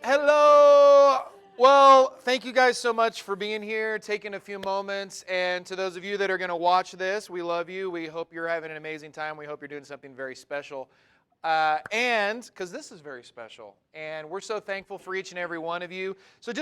Hello. Well, thank you guys so much for being here, taking a few moments. And to those of you that are going to watch this, we love you. We hope you're having an amazing time. We hope you're doing something very special. And because this is very special. And we're so thankful for each and every one of you. So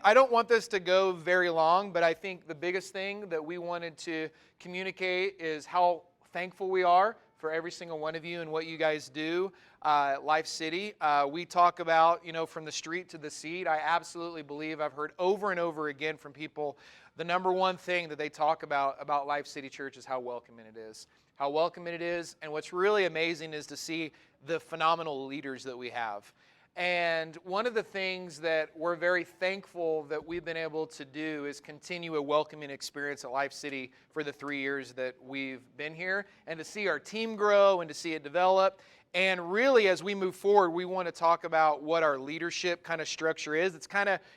I don't want this to go very long, but I think the biggest thing that we wanted to communicate is how thankful we are for every single one of you and what you guys do. Life City. We talk about, from the street to the seat. I absolutely believe I've heard over and over again from people the number one thing that they talk about Life City Church is how welcoming it is. How welcoming it is. And what's really amazing is to see the phenomenal leaders that we have. And one of the things that we're very thankful that we've been able to do is continue a welcoming experience at Life City for the 3 years that we've been here, and to see our team grow and to see it develop. And really, as we move forward, we want to talk about what our leadership kind of structure is. It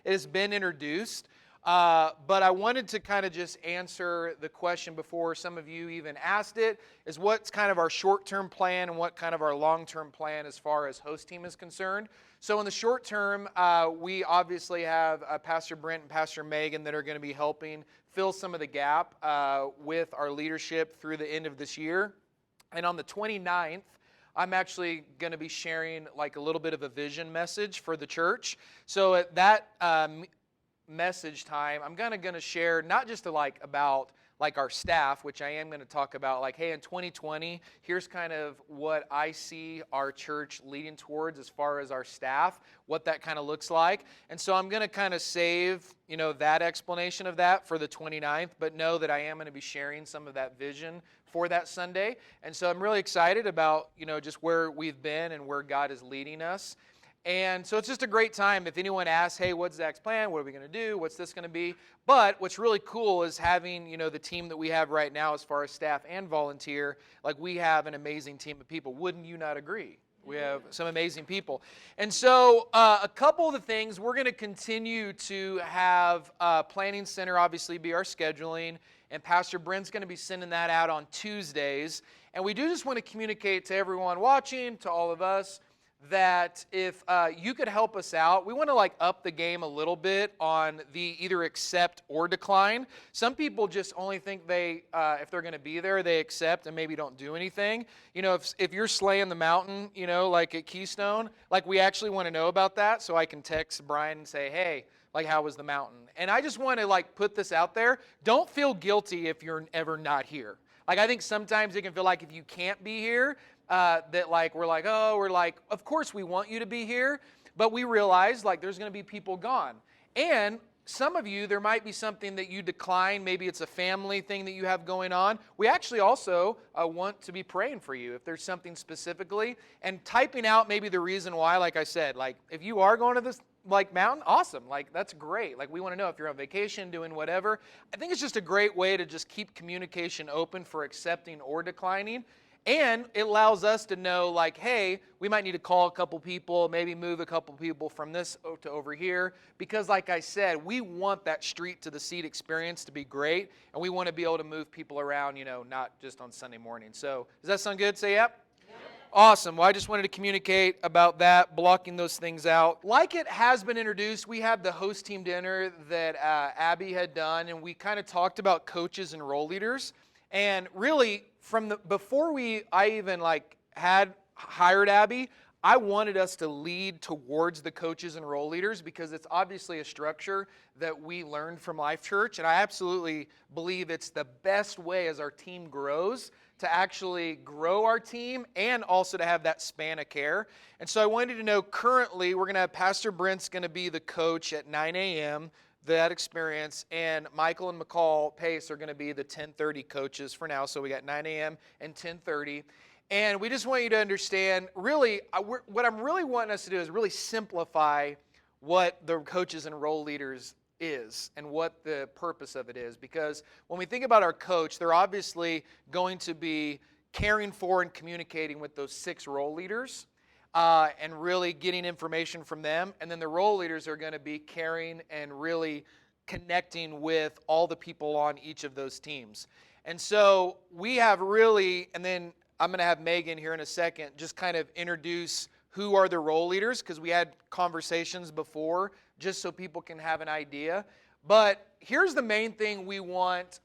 has been introduced, but I wanted to kind of just answer the question before some of you even asked it, is what's kind of our short-term plan and what kind of our long-term plan as far as host team is concerned. So in the short term, we obviously have Pastor Brent and Pastor Megan that are going to be helping fill some of the gap with our leadership through the end of this year. And on the 29th, I'm actually going to be sharing like a little bit of a vision message for the church. So at that message time, I'm going to share not just about our staff, which I am going to talk about like, hey, in 2020, here's kind of what I see our church leading towards as far as our staff, what that kind of looks like. And so I'm going to kind of save, that explanation of that for the 29th, but know that I am going to be sharing some of that vision for that Sunday. And so I'm really excited about, just where we've been and where God is leading us. And so it's just a great time. If anyone asks, hey, what's Zach's plan? What are we going to do? What's this going to be? But what's really cool is having, the team that we have right now as far as staff and volunteer. Like, we have an amazing team of people. Wouldn't you not agree? We have some amazing people. And so a couple of the things, we're going to continue to have Planning Center obviously be our scheduling. And Pastor Brent's going to be sending that out on Tuesdays. And we do just want to communicate to everyone watching, to all of us, that if you could help us out, we want to up the game a little bit on the either accept or decline. Some people just only think if they're going to be there, they accept and maybe don't do anything. If you're slaying the mountain, like at Keystone, we actually want to know about that so I can text Brian and say, hey, how was the mountain? And I just want to put this out there. Don't feel guilty if you're ever not here. I think sometimes it can feel like if you can't be here, that of course we want you to be here, but we realize there's going to be people gone. And some of you, there might be something that you decline. Maybe it's a family thing that you have going on. We actually also want to be praying for you if there's something specifically, and typing out maybe the reason why. Like I said, if you are going to this mountain, awesome. That's great. We want to know if you're on vacation, doing whatever. I think it's just a great way to just keep communication open for accepting or declining. And it allows us to know, hey, we might need to call a couple people, maybe move a couple people from this to over here. Because like I said, we want that street to the seat experience to be great. And we want to be able to move people around, not just on Sunday morning. So does that sound good? Say yep. Awesome. Well, I just wanted to communicate about that, blocking those things out. Like it has been introduced, we had the host team dinner that Abby had done, and we kind of talked about coaches and role leaders. And really, before I even had hired Abby, I wanted us to lead towards the coaches and role leaders because it's obviously a structure that we learned from Life Church, and I absolutely believe it's the best way as our team grows to actually grow our team and also to have that span of care. And so I wanted to know, currently we're going to have Pastor Brent's going to be the coach at 9 a.m., that experience, and Michael and McCall Pace are going to be the 10:30 coaches for now. So we got 9 a.m. and 10:30. And we just want you to understand, really, what I'm really wanting us to do is really simplify what the coaches and role leaders is and what the purpose of it is. Because when we think about our coach, they're obviously going to be caring for and communicating with those 6 role leaders. And really getting information from them. And then the role leaders are going to be caring and really connecting with all the people on each of those teams. And so we have really, and then I'm going to have Megan here in a second just kind of introduce who are the role leaders, because we had conversations before, just so people can have an idea. But here's the main thing we want.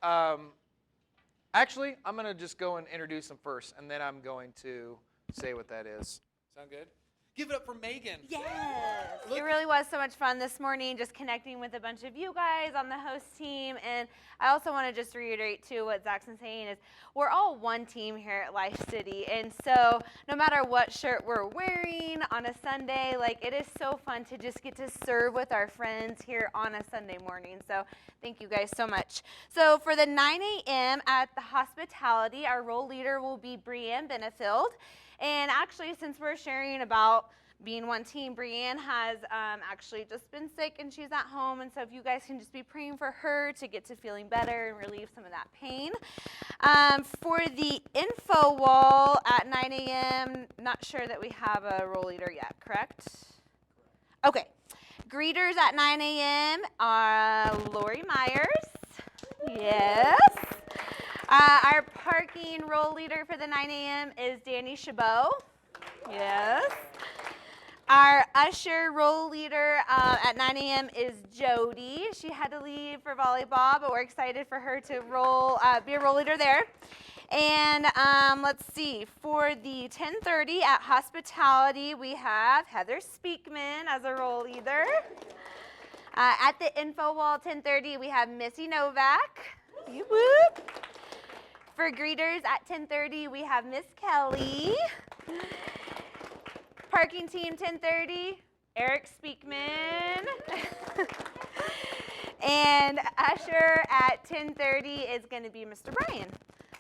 Actually, I'm going to just go and introduce them first, and then I'm going to say what that is. Sound good? Give it up for Megan. Yes. It really was so much fun this morning, just connecting with a bunch of you guys on the host team. And I also want to just reiterate, too, what Zach's been saying is we're all one team here at Life City. And so no matter what shirt we're wearing on a Sunday, like, it is so fun to just get to serve with our friends here on a Sunday morning. So thank you guys so much. So for the 9 a.m. at the hospitality, our role leader will be Brianne Benefield. And actually, since we're sharing about being one team, Brianne has actually just been sick and she's at home. And so if you guys can just be praying for her to get to feeling better and relieve some of that pain. For the info wall at 9 a.m., not sure that we have a role leader yet, correct? Okay. Greeters at 9 a.m. are Lori Myers. Yes. Our parking role leader for the 9 a.m. is Danny Chabot. Yes. Our usher role leader at 9 a.m. is Jody. She had to leave for volleyball, but we're excited for her to be a role leader there. And let's see, for the 10:30 at hospitality, we have Heather Speakman as a role leader. At the info wall 10:30, we have Missy Novak. Whoop. For greeters at 10:30, we have Miss Kelly. Parking team 10:30, Eric Speakman. And usher at 10:30 is going to be Mr. Brian.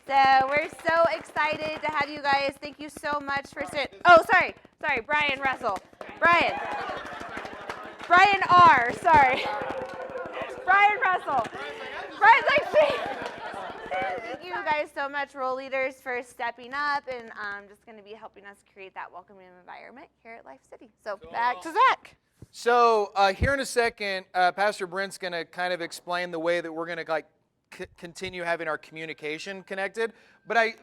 So we're so excited to have you guys. Thank you so much for sorry, Brian Russell. Brian R. Sorry. Brian Russell. Brian's like, thank you guys so much, role leaders, for stepping up and just going to be helping us create that welcoming environment here at Life City. So back to Zach. So here in a second, Pastor Brent's going to kind of explain the way that we're going to continue having our communication connected. But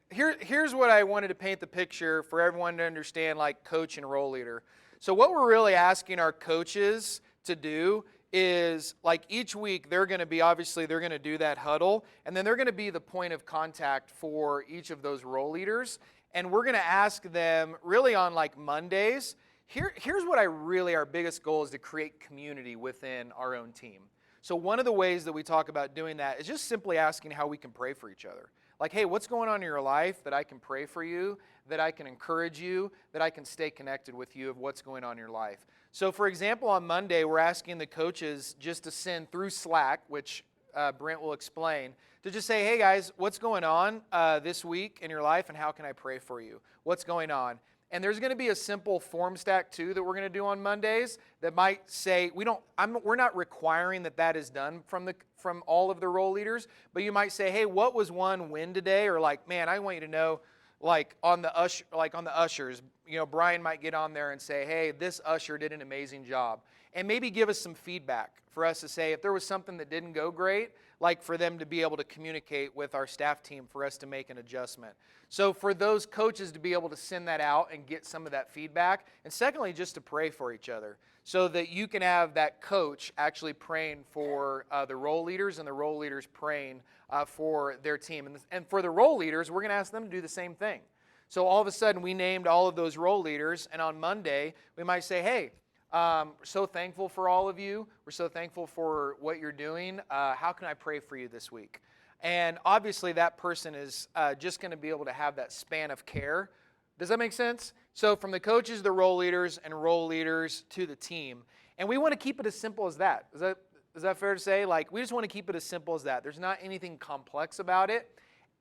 here's what I wanted to paint the picture for everyone to understand, like coach and role leader. So what we're really asking our coaches to do is, like, each week they're going to do that huddle, and then they're going to be the point of contact for each of those role leaders. And we're going to ask them really on like Mondays, here's what our biggest goal is, to create community within our own team. So one of the ways that we talk about doing that is just simply asking how we can pray for each other. Like, hey, what's going on in your life that I can pray for you, that I can encourage you, that I can stay connected with you of what's going on in your life. So, for example, on Monday, we're asking the coaches just to send through Slack, which Brent will explain, to just say, hey, guys, what's going on this week in your life, and how can I pray for you? What's going on? And there's going to be a simple form stack, too, that we're going to do on Mondays that might say, we're not requiring that is done from all of the role leaders, but you might say, hey, what was one win today? Or like, man, I want you to know, on the ushers, Brian might get on there and say, hey, this usher did an amazing job. And maybe give us some feedback for us to say if there was something that didn't go great, like for them to be able to communicate with our staff team for us to make an adjustment. So for those coaches to be able to send that out and get some of that feedback. And secondly, just to pray for each other so that you can have that coach actually praying for the role leaders and the role leaders praying for their team. And for the role leaders, we're going to ask them to do the same thing. So all of a sudden, we named all of those role leaders, and on Monday, we might say, hey, we're so thankful for all of you. We're so thankful for what you're doing. How can I pray for you this week? And obviously, that person is just going to be able to have that span of care. Does that make sense? So from the coaches, the role leaders, and role leaders to the team. And we want to keep it as simple as that. Is that fair to say? Like, we just want to keep it as simple as that. There's not anything complex about it.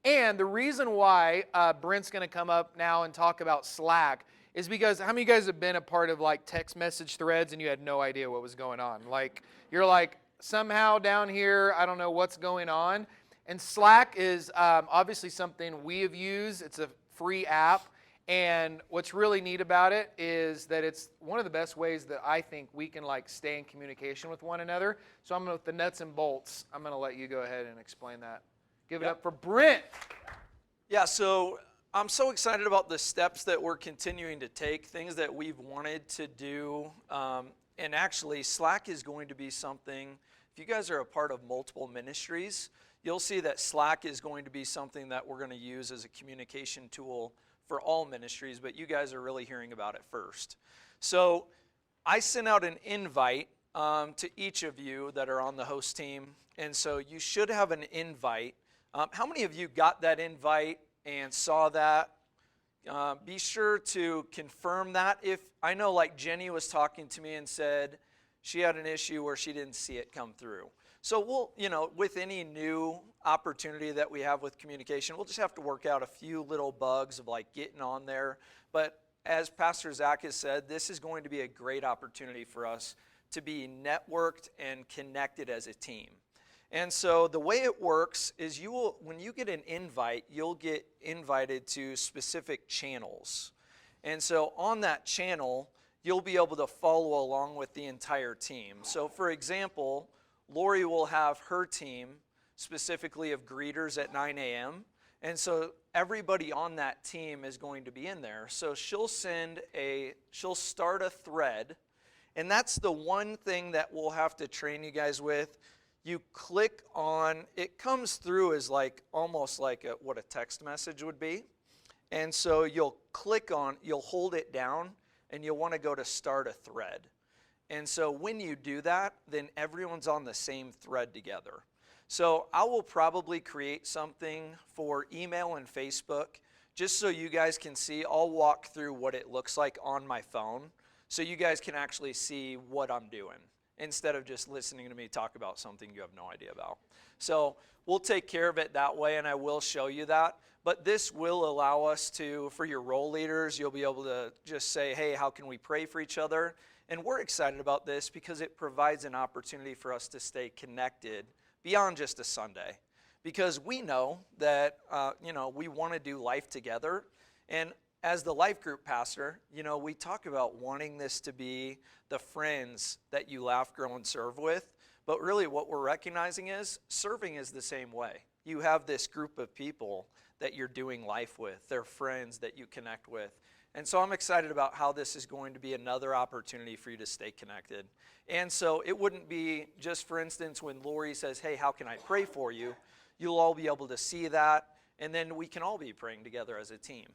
And the reason why Brent's going to come up now and talk about Slack is because how many of you guys have been a part of like text message threads and you had no idea what was going on? Like, you're like, somehow down here, I don't know what's going on. And Slack is obviously something we have used. It's a free app. And what's really neat about it is that it's one of the best ways that I think we can like stay in communication with one another. So with the nuts and bolts, I'm going to let you go ahead and explain that. Give it up for Brent. Yeah, so I'm so excited about the steps that we're continuing to take, things that we've wanted to do. And actually, Slack is going to be something, if you guys are a part of multiple ministries, you'll see that Slack is going to be something that we're going to use as a communication tool for all ministries, but you guys are really hearing about it first. So I sent out an invite to each of you that are on the host team, and so you should have an invite. How many of you got that invite and saw that? Be sure to confirm that. If I know, like Jenny was talking to me and said she had an issue where she didn't see it come through. So we'll, with any new opportunity that we have with communication, we'll just have to work out a few little bugs of like getting on there. But as Pastor Zach has said, this is going to be a great opportunity for us to be networked and connected as a team. And so the way it works is when you get an invite, you'll get invited to specific channels. And so on that channel, you'll be able to follow along with the entire team. So for example, Lori will have her team specifically of greeters at 9 a.m. And so everybody on that team is going to be in there. So she'll start a thread. And that's the one thing that we'll have to train you guys with. You click on, it comes through as almost like what a text message would be. And so you'll hold it down and you'll want to go to start a thread. And so when you do that, then everyone's on the same thread together. So I will probably create something for email and Facebook just so you guys can see. I'll walk through what it looks like on my phone so you guys can actually see what I'm doing, instead of just listening to me talk about something you have no idea about. So we'll take care of it that way, and I will show you that. But this will allow us to, for your role leaders, you'll be able to just say, hey, how can we pray for each other? And we're excited about this because it provides an opportunity for us to stay connected beyond just a Sunday. Because we know that, we want to do life together. And as the life group pastor, we talk about wanting this to be the friends that you laugh, grow, and serve with. But really what we're recognizing is serving is the same way. You have this group of people that you're doing life with. They're friends that you connect with. And so I'm excited about how this is going to be another opportunity for you to stay connected. And so it wouldn't be just, for instance, when Lori says, hey, how can I pray for you? You'll all be able to see that, and then we can all be praying together as a team.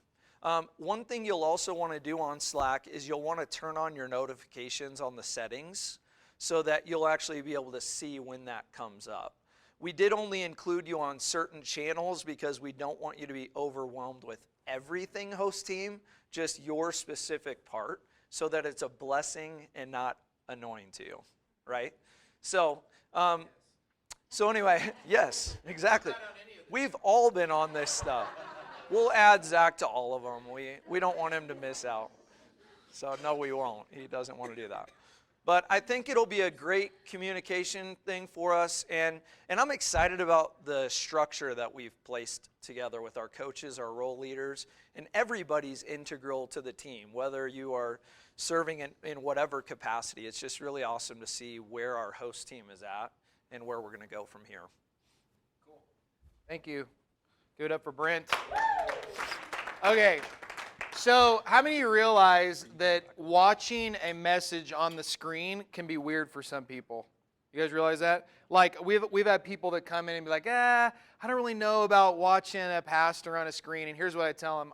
One thing you'll also want to do on Slack is you'll want to turn on your notifications on the settings so that you'll actually be able to see when that comes up. We did only include you on certain channels because we don't want you to be overwhelmed with everything, host team, just your specific part, so that it's a blessing and not annoying to you, right? So anyway, yes, exactly. We've all been on this stuff. We'll add Zach to all of them. We don't want him to miss out. So no, we won't. He doesn't want to do that. But I think it'll be a great communication thing for us. And I'm excited about the structure that we've placed together with our coaches, our role leaders, and everybody's integral to the team, whether you are serving in whatever capacity. It's just really awesome to see where our host team is at and where we're going to go from here. Cool. Thank you. Give it up for Brent. Okay. So how many of you realize that watching a message on the screen can be weird for some people? You guys realize that? Like we've had people that come in and be like, I don't really know about watching a pastor on a screen. And here's what I tell them.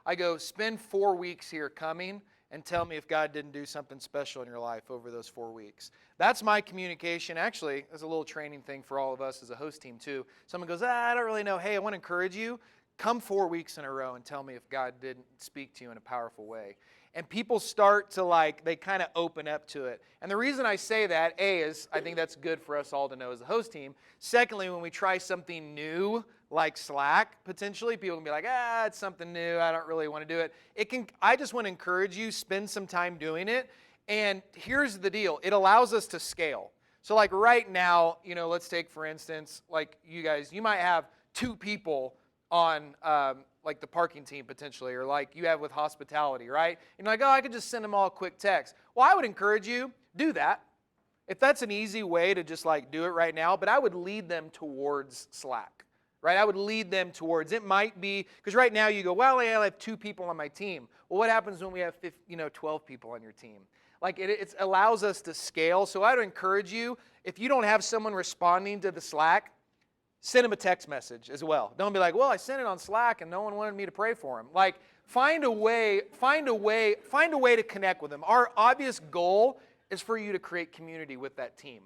I go, spend 4 weeks here coming and tell me if God didn't do something special in your life over those 4 weeks. That's my communication. Actually, that's a little training thing for all of us as a host team too. Someone goes, I don't really know. Hey, I want to encourage you. Come 4 weeks in a row and tell me if God didn't speak to you in a powerful way. And people start to they kind of open up to it. And the reason I say that, A, is I think that's good for us all to know as a host team. Secondly, when we try something new, like Slack, potentially, people can be like, it's something new. I don't really want to do it. I just want to encourage you, spend some time doing it. And here's the deal. It allows us to scale. So like right now, let's take, for instance, like you guys, you might have 2 people on like the parking team potentially, or like you have with hospitality, right? And you're like, I could just send them all a quick text. Well, I would encourage you, do that. If that's an easy way to just do it right now, but I would lead them towards Slack. right? I would lead them towards, it might be, because right now you go, well, I have 2 people on my team. Well, what happens when we have 12 people on your team? Like it allows us to scale. So I would encourage you, if you don't have someone responding to the Slack, send them a text message as well. Don't be like, well, I sent it on Slack and no one wanted me to pray for them. Like find a way to connect with them. Our obvious goal is for you to create community with that team.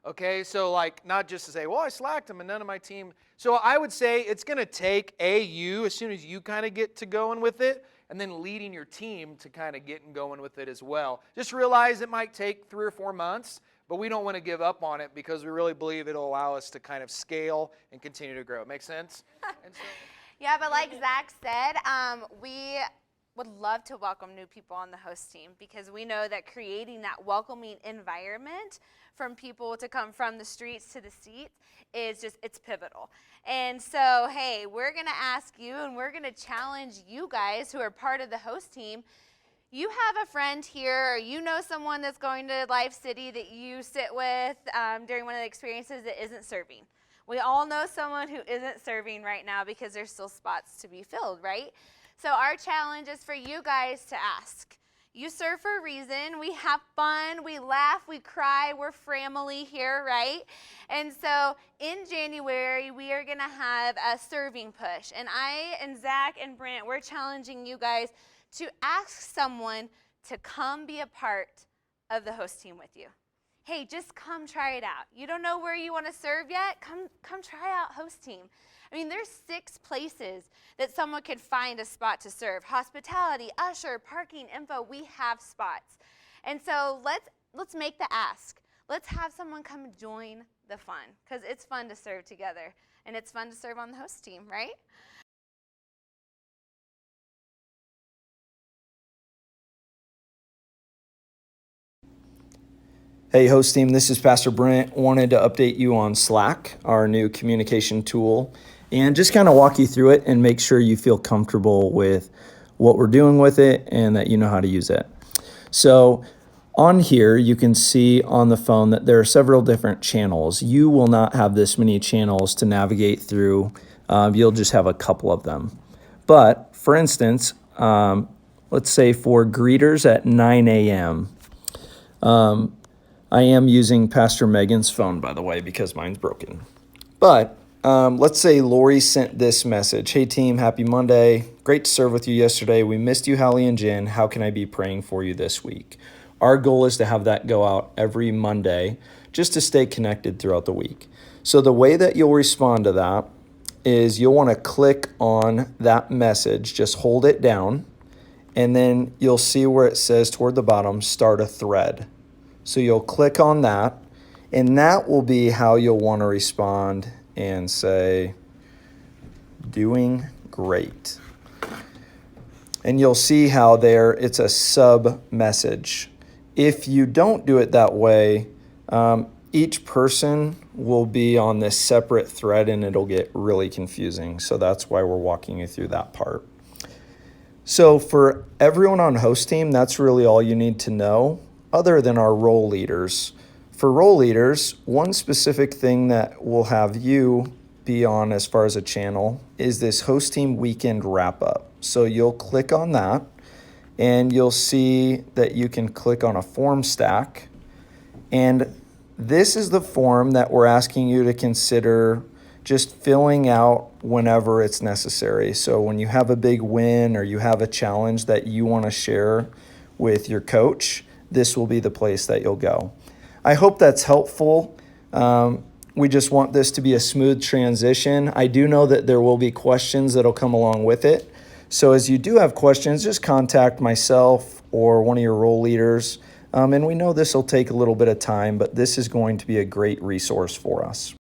Okay, so like not just to say, well, I slacked them and none of my team. So I would say it's going to take you, as soon as you kind of get to going with it, and then leading your team to kind of getting going with it as well. Just realize it might take 3 or 4 months, but we don't want to give up on it because we really believe it'll allow us to kind of scale and continue to grow. Make sense? Yeah, but like Zach said, we would love to welcome new people on the host team because we know that creating that welcoming environment from people to come from the streets to the seats is it's pivotal. And so, hey, we're going to ask you and we're going to challenge you guys who are part of the host team. You have a friend here or you know someone that's going to Life City that you sit with during one of the experiences that isn't serving. We all know someone who isn't serving right now because there's still spots to be filled, right? So our challenge is for you guys to ask. You serve for a reason. We have fun. We laugh. We cry. We're family here, right? And so in January, we are going to have a serving push. And I and Zach and Brent, we're challenging you guys to ask someone to come be a part of the host team with you. Hey, just come try it out. You don't know where you want to serve yet? Come try out host team. I mean, there's 6 places that someone could find a spot to serve. Hospitality, usher, parking, info, we have spots. And so let's make the ask. Let's have someone come join the fun because it's fun to serve together and it's fun to serve on the host team, right? Hey, host team, this is Pastor Brent. Wanted to update you on Slack, our new communication tool, and just kind of walk you through it and make sure you feel comfortable with what we're doing with it and that you know how to use it. So on here, you can see on the phone that there are several different channels. You will not have this many channels to navigate through. You'll just have a couple of them. But for instance, let's say for greeters at 9 a.m., I am using Pastor Megan's phone, by the way, because mine's broken. But let's say Lori sent this message. Hey, team, happy Monday. Great to serve with you yesterday. We missed you, Hallie and Jen. How can I be praying for you this week? Our goal is to have that go out every Monday just to stay connected throughout the week. So the way that you'll respond to that is you'll want to click on that message, just hold it down, and then you'll see where it says toward the bottom, start a thread. So you'll click on that, and that will be how you'll want to respond and say, doing great. And you'll see how there it's a sub message. If you don't do it that way, each person will be on this separate thread and it'll get really confusing. So that's why we're walking you through that part. So for everyone on host team, that's really all you need to know, other than our role leaders. For role leaders, one specific thing that we'll have you be on as far as a channel is this host team weekend wrap up. So you'll click on that and you'll see that you can click on a form stack. And this is the form that we're asking you to consider just filling out whenever it's necessary. So when you have a big win or you have a challenge that you want to share with your coach, this will be the place that you'll go. I hope that's helpful. We just want this to be a smooth transition. I do know that there will be questions that'll come along with it. So as you do have questions, just contact myself or one of your role leaders. And we know this will take a little bit of time, but this is going to be a great resource for us.